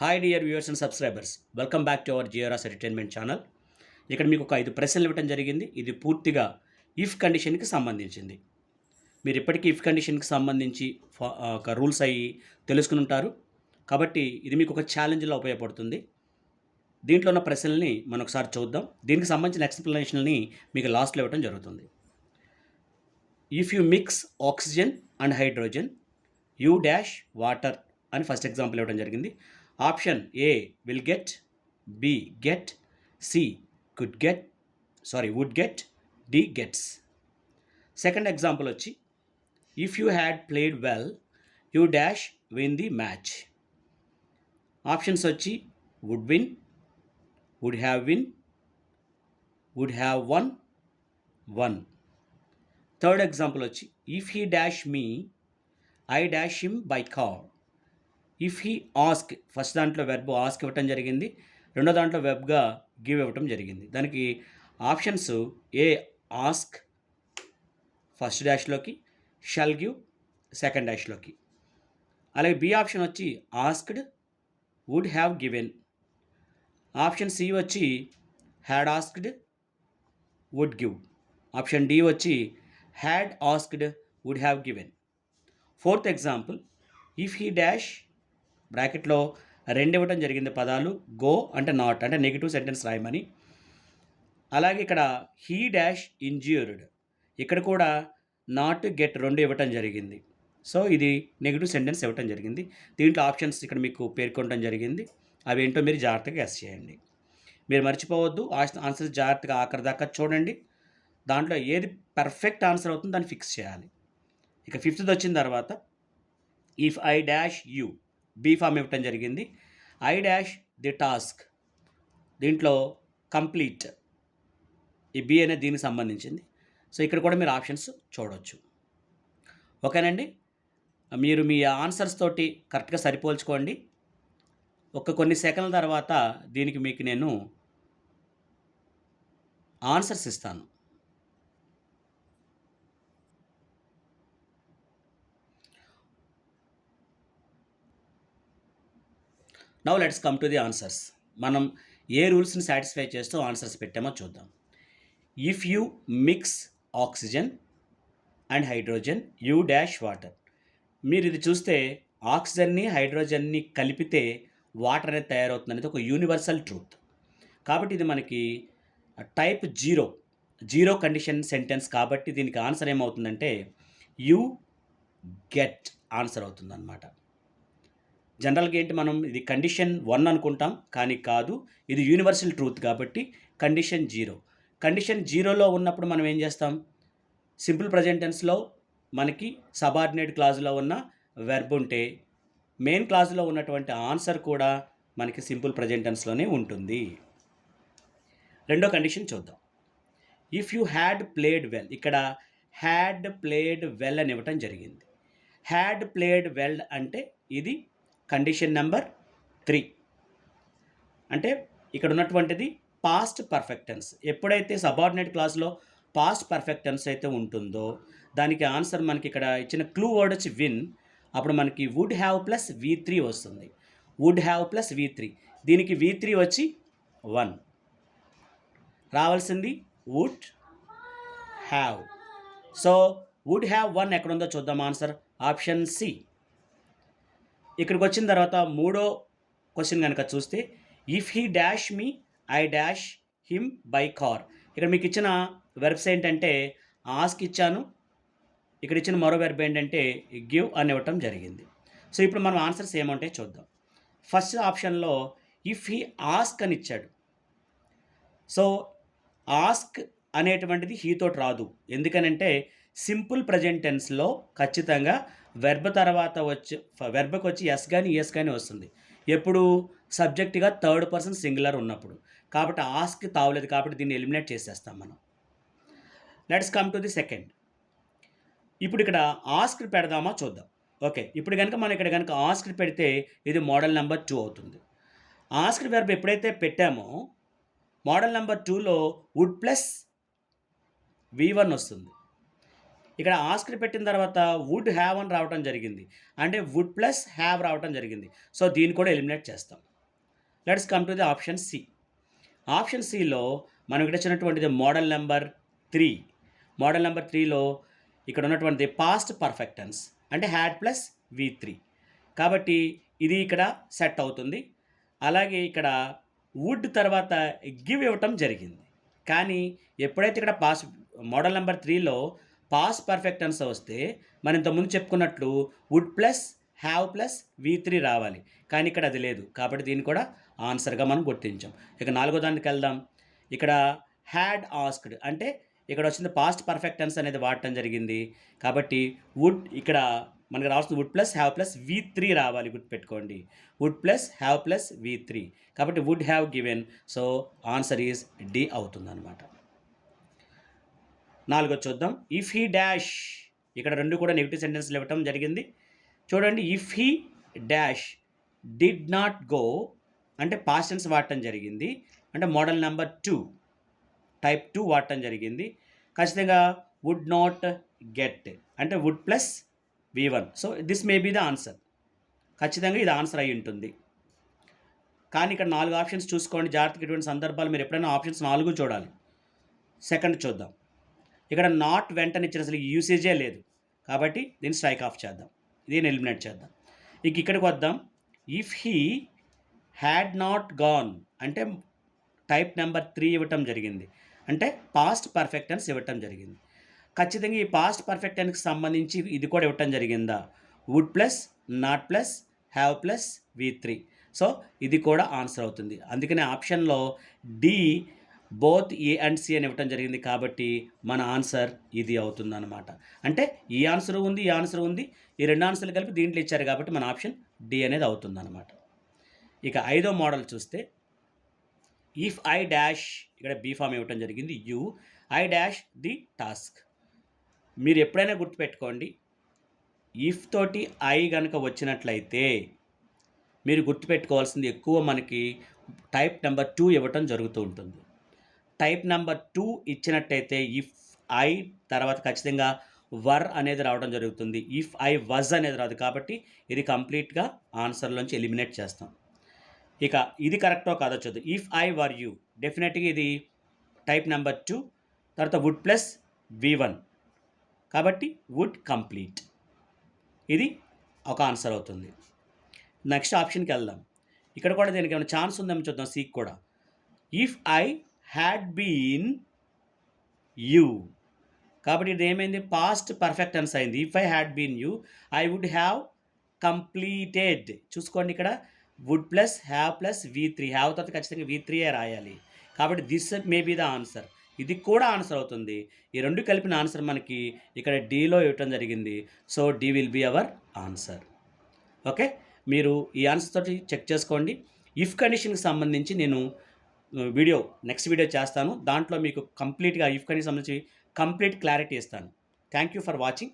Hi dear viewers and subscribers, welcome back to our GRRS entertainment channel. ఇక్కడ మీకు ఒక 5 ప్రశ్నలు ఇవ్వడం జరిగింది. ఇది పూర్తిగా ఇఫ్ కండిషన్కి సంబంధించింది. మీరు ఇప్పటికీ ఇఫ్ కండిషన్కి సంబంధించి ఒక రూల్స్ అయ్యి తెలుసుకుని ఉంటారు. కాబట్టి ఇది మీకు ఒక ఛాలెంజ్లా ఉపయోగపడుతుంది. దీంట్లో ఉన్న ప్రశ్నల్ని మనం ఒకసారి చూద్దాం. దీనికి సంబంధించిన ఎక్స్ప్లెనేషన్ని మీకు లాస్ట్లో ఇవ్వడం జరుగుతుంది. If you mix oxygen and hydrogen you dash water అని ఫస్ట్ ఎగ్జాంపుల్ ఇవ్వడం జరిగింది. Option A will get, B get, C would get, D gets. Second example వచ్చి if you had played well you dash win the match. Options వచ్చి would win, would have win, would have won. Third example వచ్చి if he dash me I dash him by car. If he ask, first దాంట్లో verb ask ఇవ్వటం జరిగింది, రెండో దాంట్లో వెబ్గా give ఇవ్వటం జరిగింది. దానికి ఆప్షన్స్ ఏ ఆస్క్ ఫస్ట్ డాష్లోకి, షల్ గివ్ సెకండ్ డాష్లోకి. అలాగే బి ఆప్షన్ వచ్చి asked, would have given. Option C వచ్చి had asked, would give. Option D వచ్చి had asked, would have given. Fourth example if he dash బ్రాకెట్లో 2 ఇవ్వటం జరిగింది పదాలు, గో అంటే నాట్ అంటే నెగిటివ్ సెంటెన్స్ రాయమని. అలాగే ఇక్కడ హీ డాష్ ఇంజ్యూర్డ్, ఇక్కడ కూడా నాట్ గెట్ 2 ఇవ్వటం జరిగింది. సో ఇది నెగిటివ్ సెంటెన్స్ ఇవ్వటం జరిగింది. దీంట్లో ఆప్షన్స్ ఇక్కడ మీకు పేర్కొనడం జరిగింది. అవి ఏంటో మీరు జాగ్రత్తగా గెస్ చేయండి. మీరు మర్చిపోవద్దు, ఆన్సర్స్ జాగ్రత్తగా ఆఖరి దాకా చూడండి. దాంట్లో ఏది పర్ఫెక్ట్ ఆన్సర్ అవుతుందో దాన్ని ఫిక్స్ చేయాలి. ఇక ఫిఫ్త్ది వచ్చిన తర్వాత if I dash you, be form ఇవ్వటం జరిగింది. ఐ డాష్ ది టాస్క్, దీంట్లో కంప్లీట్, ఈ బి అనేది దీనికి సంబంధించింది. సో ఇక్కడ కూడా మీరు ఆప్షన్స్ చూడవచ్చు. ఓకేనండి, మీరు మీ ఆన్సర్స్ తోటి కరెక్ట్గా సరిపోల్చుకోండి. కొన్ని సెకండ్ల తర్వాత దీనికి మీకు నేను ఆన్సర్స్ ఇస్తాను. Now let's come to the answers. మనం ఏ రూల్స్ని సాటిస్ఫై చేస్తూ ఆన్సర్స్ పెట్టామో చూద్దాం. If you mix oxygen and hydrogen you dash water. మీరు ఇది చూస్తే ఆక్సిజన్ని హైడ్రోజన్ని కలిపితే వాటర్ అనేది తయారవుతుంది అనేది ఒక యూనివర్సల్ ట్రూత్. కాబట్టి ఇది మనకి టైప్ జీరో కండిషన్ సెంటెన్స్ కాబట్టి దీనికి ఆన్సర్ ఏమవుతుందంటే యూ గెట్ ఆన్సర్ అవుతుంది అన్నమాట. జనరల్గా ఏంటి, మనం ఇది కండిషన్ 1 అనుకుంటాం, కానీ కాదు, ఇది యూనివర్సల్ ట్రూత్ కాబట్టి కండిషన్ 0. కండిషన్ 0లో ఉన్నప్పుడు మనం ఏం చేస్తాం, సింపుల్ ప్రజెంట్ టెన్స్లో మనకి సబార్డినేట్ క్లాజ్లో ఉన్న వెర్బ్ ఉంటే మెయిన్ క్లాజ్లో ఉన్నటువంటి ఆన్సర్ కూడా మనకి సింపుల్ ప్రజెంట్ టెన్స్లోనే ఉంటుంది. రెండో కండిషన్ చూద్దాం. If you had played well, ఇక్కడ హ్యాడ్ ప్లేడ్ వెల్ అని ఇవ్వటం జరిగింది. హ్యాడ్ ప్లేడ్ వెల్ అంటే ఇది కండిషన్ నెంబర్ 3. అంటే ఇక్కడ ఉన్నటువంటిది పాస్ట్ పర్ఫెక్ట్ టెన్స్. ఎప్పుడైతే సబార్డినేట్ క్లాస్లో పాస్ట్ పర్ఫెక్ట్ టెన్స్ అయితే ఉంటుందో దానికి ఆన్సర్ మనకి ఇక్కడ ఇచ్చిన క్లూ వర్డ్ వచ్చి విన్. అప్పుడు మనకి వుడ్ హ్యావ్ ప్లస్ V3 వస్తుంది. వుడ్ హ్యావ్ ప్లస్ V3, దీనికి V3 వచ్చి 1 రావాల్సింది would have. So would have 1 ఎక్కడ ఉందో చూద్దాం. Answer option C. ఇక్కడికి వచ్చిన తర్వాత మూడో క్వశ్చన్ కనుక చూస్తే if he dash me I dash him by car. ఇక్కడ మీకు ఇచ్చిన వెర్బ్స్ ఏంటంటే ఆస్క్ ఇచ్చాను, ఇక్కడ ఇచ్చిన మరో వెర్బ్ ఏంటంటే గివ్ అని ఇవ్వటం జరిగింది. సో ఇప్పుడు మనం ఆన్సర్స్ ఏమంటాయి చూద్దాం. ఫస్ట్ ఆప్షన్లో ఇఫ్ హీ ఆస్క్ అని ఇచ్చాడు. సో ఆస్క్ అనేటువంటిది హీతోటి రాదు, ఎందుకనంటే సింపుల్ ప్రజెంట్ టెన్స్లో ఖచ్చితంగా వెర్బ్ తర్వాత వెర్బ్కి వచ్చి ఎస్ కానీ ఎస్ కానీ వస్తుంది. ఎప్పుడు సబ్జెక్ట్గా థర్డ్ పర్సన్ సింగులర్ ఉన్నప్పుడు. కాబట్టి ఆస్క్ తావలేదు, కాబట్టి దీన్ని ఎలిమినేట్ చేసేస్తాం మనం. Let's come to the second. ఇప్పుడు ఇక్కడ ఆస్క్ పెడదామా చూద్దాం. ఓకే, ఇప్పుడు కనుక మనం ఇక్కడ కనుక ఆస్క్ పెడితే ఇది మోడల్ నెంబర్ 2 అవుతుంది. ఆస్క్ వెర్బ్ ఎప్పుడైతే పెట్టామో మోడల్ నెంబర్ 2లో వుడ్ ప్లస్ V1 వస్తుంది. ఇక్కడ ఆస్క్ పెట్టిన తర్వాత వుడ్ హ్యావ్ అని రావడం జరిగింది, అంటే వుడ్ ప్లస్ హ్యావ్ రావడం జరిగింది. సో దీన్ని కూడా ఎలిమినేట్ చేస్తాం. Let's come to the option C. Option సిలో మనం ఇక్కడ ఇచ్చినటువంటిది మోడల్ నెంబర్ 3. మోడల్ నెంబర్ 3లో ఇక్కడ ఉన్నటువంటి పాస్ట్ పర్ఫెక్ట్ టెన్స్ అంటే హ్యాడ్ ప్లస్ V3. కాబట్టి ఇది ఇక్కడ సెట్ అవుతుంది. అలాగే ఇక్కడ వుడ్ తర్వాత గివ్ ఇవ్వటం జరిగింది. కానీ ఎప్పుడైతే ఇక్కడ మోడల్ నెంబర్ 3లో పాస్ట్ పర్ఫెక్ట్ టెన్స్ వస్తే మనం ఇంతకుముందు చెప్పుకున్నట్లు would plus have plus V3 రావాలి. కానీ ఇక్కడ అది లేదు. కాబట్టి దీన్ని కూడా ఆన్సర్గా మనం గుర్తించాం. ఇక 4వ దానికి వెళ్దాం. ఇక్కడ హ్యాడ్ ఆస్క్డ్ అంటే ఇక్కడ వచ్చింది పాస్ట్ పర్ఫెక్ట్ టెన్స్ అనేది వాడటం జరిగింది. కాబట్టి వుడ్ ఇక్కడ మనకి రావాల్సిన would plus have plus V3 రావాలి, గుర్తుపెట్టుకోండి. Would plus have plus V3. కాబట్టి would have given. So answer is D అవుతుందన్నమాట. 4 చూద్దాం. ఇఫ్ హీ డాష్, ఇక్కడ రెండు కూడా నెగిటివ్ సెంటెన్స్లు ఇవ్వటం జరిగింది. చూడండి, if he dash did not go అంటే పాస్ట్ టెన్స్ వాడటం జరిగింది. అంటే మోడల్ నెంబర్ 2 టైప్ 2 వాడటం జరిగింది. ఖచ్చితంగా వుడ్ నాట్ గెట్ అంటే would plus V1. So this may be the answer. ఖచ్చితంగా ఇది ఆన్సర్ అయి ఉంటుంది. కానీ ఇక్కడ 4 ఆప్షన్స్ చూసుకోండి జాగ్రత్తగా. ఇటువంటి సందర్భాలు మీరు ఎప్పుడైనా ఆప్షన్స్ 4 చూడాలి. సెకండ్ చూద్దాం. ఇక్కడ నాట్ వెంటనే ఇచ్చిన అసలు యూసేజే లేదు. కాబట్టి దీన్ని స్ట్రైక్ ఆఫ్ చేద్దాం, దీన్ని ఎలిమినేట్ చేద్దాం. ఇక ఇక్కడికి వద్దాం. If he had not gone అంటే టైప్ నెంబర్ 3 ఇవ్వటం జరిగింది. అంటే పాస్ట్ పర్ఫెక్ట్ టెన్స్ ఇవ్వటం జరిగింది. ఖచ్చితంగా ఈ పాస్ట్ పర్ఫెక్ట్ టెన్స్కి సంబంధించి ఇది కూడా ఇవ్వటం జరిగిందా? Would plus not plus have plus V3. సో ఇది కూడా ఆన్సర్ అవుతుంది. అందుకనే ఆప్షన్లో D both A and C అని ఇవ్వటం జరిగింది. కాబట్టి మన ఆన్సర్ ఇది అవుతుందన్నమాట. అంటే ఈ ఆన్సర్ ఉంది, ఈ ఆన్సర్ ఉంది, ఈ రెండు ఆన్సర్లు కలిపి దీంట్లో ఇచ్చారు. కాబట్టి మన ఆప్షన్ డి అనేది అవుతుందన్నమాట. ఇక 5వ మోడల్ చూస్తే ఇఫ్ ఐ డాష్, ఇక్కడ బీ ఫామ్ ఇవ్వటం జరిగింది. You I dash the task. మీరు ఎప్పుడైనా గుర్తుపెట్టుకోండి, ఇఫ్ తోటి ఐ కనుక వచ్చినట్లయితే మీరు గుర్తుపెట్టుకోవాల్సింది ఎక్కువ మనకి టైప్ నెంబర్ 2 ఇవ్వటం జరుగుతూ ఉంటుంది. టైప్ నెంబర్ 2 ఇచ్చినట్టయితే ఇఫ్ ఐ తర్వాత ఖచ్చితంగా వర్ అనేది రావడం జరుగుతుంది. ఇఫ్ ఐ వజ్ అనేది రాదు. కాబట్టి ఇది కంప్లీట్గా ఆన్సర్లోంచి ఎలిమినేట్ చేస్తాం. ఇక ఇది కరెక్టో కాదో చూద్దాం. ఇఫ్ ఐ వర్ యూ, డెఫినెట్గా ఇది టైప్ నెంబర్ 2 తర్వాత వుడ్ ప్లస్ V1. కాబట్టి వుడ్ కంప్లీట్, ఇది ఒక ఆన్సర్ అవుతుంది. నెక్స్ట్ ఆప్షన్కి వెళ్దాం. ఇక్కడ కూడా దీనికి ఏమైనా ఛాన్స్ ఉందేమో చూద్దాం. సీక్ కూడా if I had been you. కాబట్టి ఇది ఏమైంది? పాస్ట్ పర్ఫెక్ట్ టెన్స్ అయింది. If I had been you I would have completed. చూసుకోండి, ఇక్కడ would plus have plus V3. Have తర్వాత ఖచ్చితంగా V3 రాయాలి. కాబట్టి this may be the answer. ఇది కూడా ఆన్సర్ అవుతుంది. ఈ రెండు కలిపిన ఆన్సర్ మనకి ఇక్కడ డీలో ఇవ్వటం జరిగింది. So D will be our answer. Okay, మీరు ఈ ఆన్సర్ తోటి చెక్ చేసుకోండి. ఇఫ్ కండిషన్కి సంబంధించి నేను నెక్స్ట్ వీడియో చేస్తాను. దాంట్లో మీకు కంప్లీట్గా ఇఫ్ కండిషన్ సంబంధించి కంప్లీట్ క్లారిటీ ఇస్తాను. Thank you for watching.